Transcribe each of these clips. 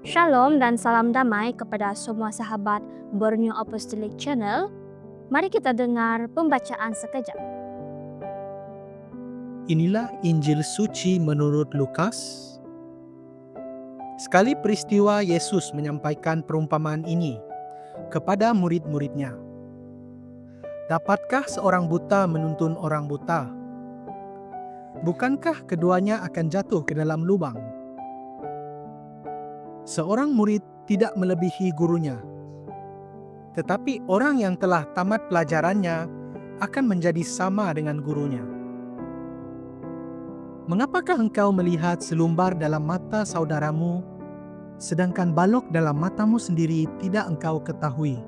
Shalom dan salam damai kepada semua sahabat Borneo Apostolic Channel. Mari kita dengar pembacaan sekejap. Inilah Injil suci menurut Lukas. Sekali peristiwa Yesus menyampaikan perumpamaan ini kepada murid-muridnya. Dapatkah seorang buta menuntun orang buta? Bukankah keduanya akan jatuh ke dalam lubang? Seorang murid tidak melebihi gurunya, tetapi orang yang telah tamat pelajarannya akan menjadi sama dengan gurunya. Mengapakah engkau melihat selumbar dalam mata saudaramu, sedangkan balok dalam matamu sendiri tidak engkau ketahui?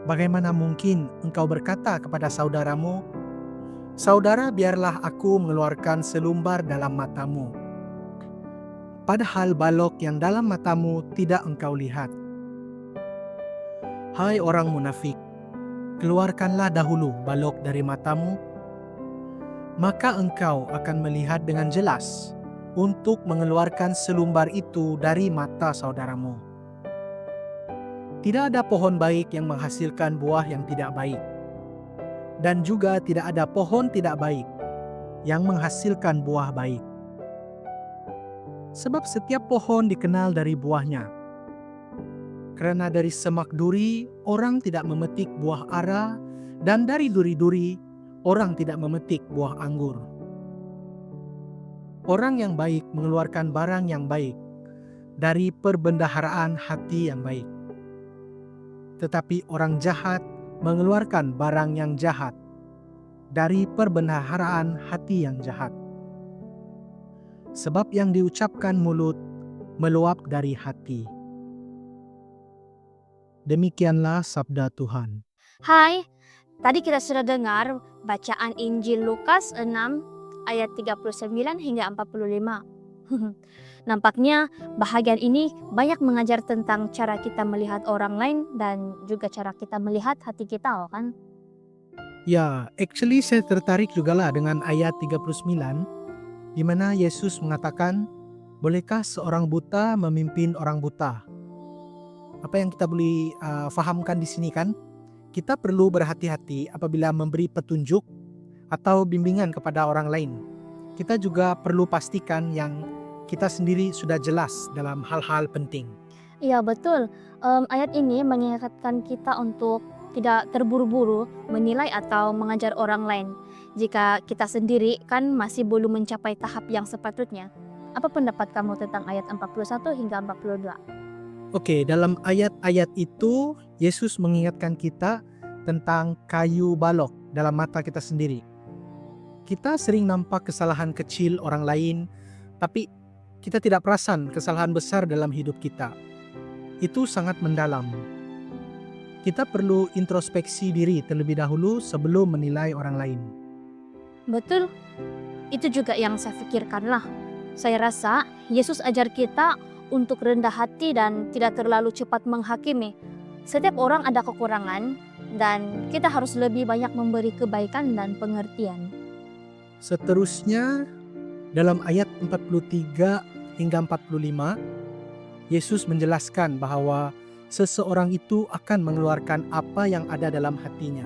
Bagaimana mungkin engkau berkata kepada saudaramu, "Saudara, biarlah aku mengeluarkan selumbar dalam matamu," padahal balok yang dalam matamu tidak engkau lihat? Hai orang munafik, keluarkanlah dahulu balok dari matamu, maka engkau akan melihat dengan jelas untuk mengeluarkan selumbar itu dari mata saudaramu. Tidak ada pohon baik yang menghasilkan buah yang tidak baik, dan juga tidak ada pohon tidak baik yang menghasilkan buah baik. Sebab setiap pohon dikenal dari buahnya. Karena dari semak duri orang tidak memetik buah ara, dan dari duri-duri orang tidak memetik buah anggur. Orang yang baik mengeluarkan barang yang baik dari perbendaharaan hati yang baik. Tetapi orang jahat mengeluarkan barang yang jahat dari perbendaharaan hati yang jahat. Sebab yang diucapkan mulut meluap dari hati. Demikianlah sabda Tuhan. Hai, tadi kita sudah dengar bacaan Injil Lukas 6 ayat 39 hingga 45. Nampaknya bahagian ini banyak mengajar tentang cara kita melihat orang lain dan juga cara kita melihat hati kita, kan? Ya, actually saya tertarik jugalah dengan ayat 39, di mana Yesus mengatakan, "Bolehkah seorang buta memimpin orang buta?" Apa yang kita boleh fahamkan di sini kan? Kita perlu berhati-hati apabila memberi petunjuk atau bimbingan kepada orang lain. Kita juga perlu pastikan yang kita sendiri sudah jelas dalam hal-hal penting. Iya betul, ayat ini mengingatkan kita untuk tidak terburu-buru menilai atau mengajar orang lain jika kita sendiri kan masih belum mencapai tahap yang sepatutnya. Apa pendapat kamu tentang ayat 41 hingga 42? Oke, dalam ayat-ayat itu Yesus mengingatkan kita tentang kayu balok dalam mata kita sendiri. Kita sering nampak kesalahan kecil orang lain, tapi kita tidak perasan kesalahan besar dalam hidup kita. Itu sangat mendalam. Kita perlu introspeksi diri terlebih dahulu sebelum menilai orang lain. Betul, itu juga yang saya pikirkan lah. Saya rasa Yesus ajar kita untuk rendah hati dan tidak terlalu cepat menghakimi. Setiap orang ada kekurangan dan kita harus lebih banyak memberi kebaikan dan pengertian. Seterusnya, dalam ayat 43 hingga 45, Yesus menjelaskan bahwa seseorang itu akan mengeluarkan apa yang ada dalam hatinya.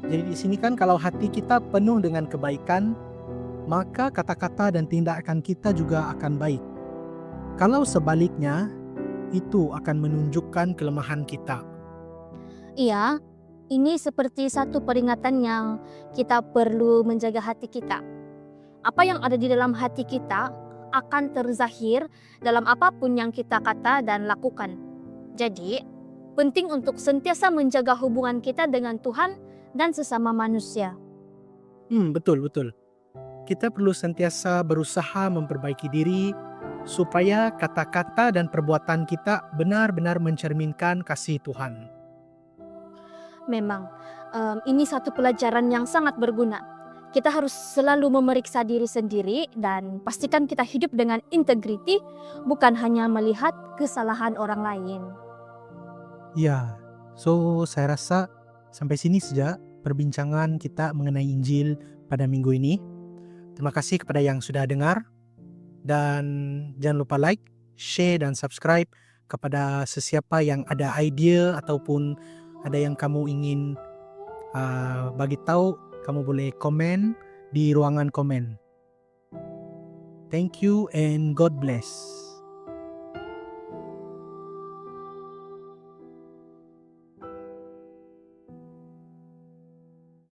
Jadi di sini kan kalau hati kita penuh dengan kebaikan, maka kata-kata dan tindakan kita juga akan baik. Kalau sebaliknya, itu akan menunjukkan kelemahan kita. Iya, ini seperti satu peringatan yang kita perlu menjaga hati kita. Apa yang ada di dalam hati kita akan terzahir dalam apapun yang kita kata dan lakukan. Jadi, penting untuk sentiasa menjaga hubungan kita dengan Tuhan dan sesama manusia. Betul. Kita perlu sentiasa berusaha memperbaiki diri supaya kata-kata dan perbuatan kita benar-benar mencerminkan kasih Tuhan. Memang, ini satu pelajaran yang sangat berguna. Kita harus selalu memeriksa diri sendiri dan pastikan kita hidup dengan integriti, bukan hanya melihat kesalahan orang lain. Ya, saya rasa sampai sini saja perbincangan kita mengenai Injil pada minggu ini. Terima kasih kepada yang sudah dengar, dan jangan lupa like, share dan subscribe. Kepada sesiapa yang ada idea ataupun ada yang kamu ingin bagi tahu, kamu boleh komen di ruangan komen. Thank you and God bless.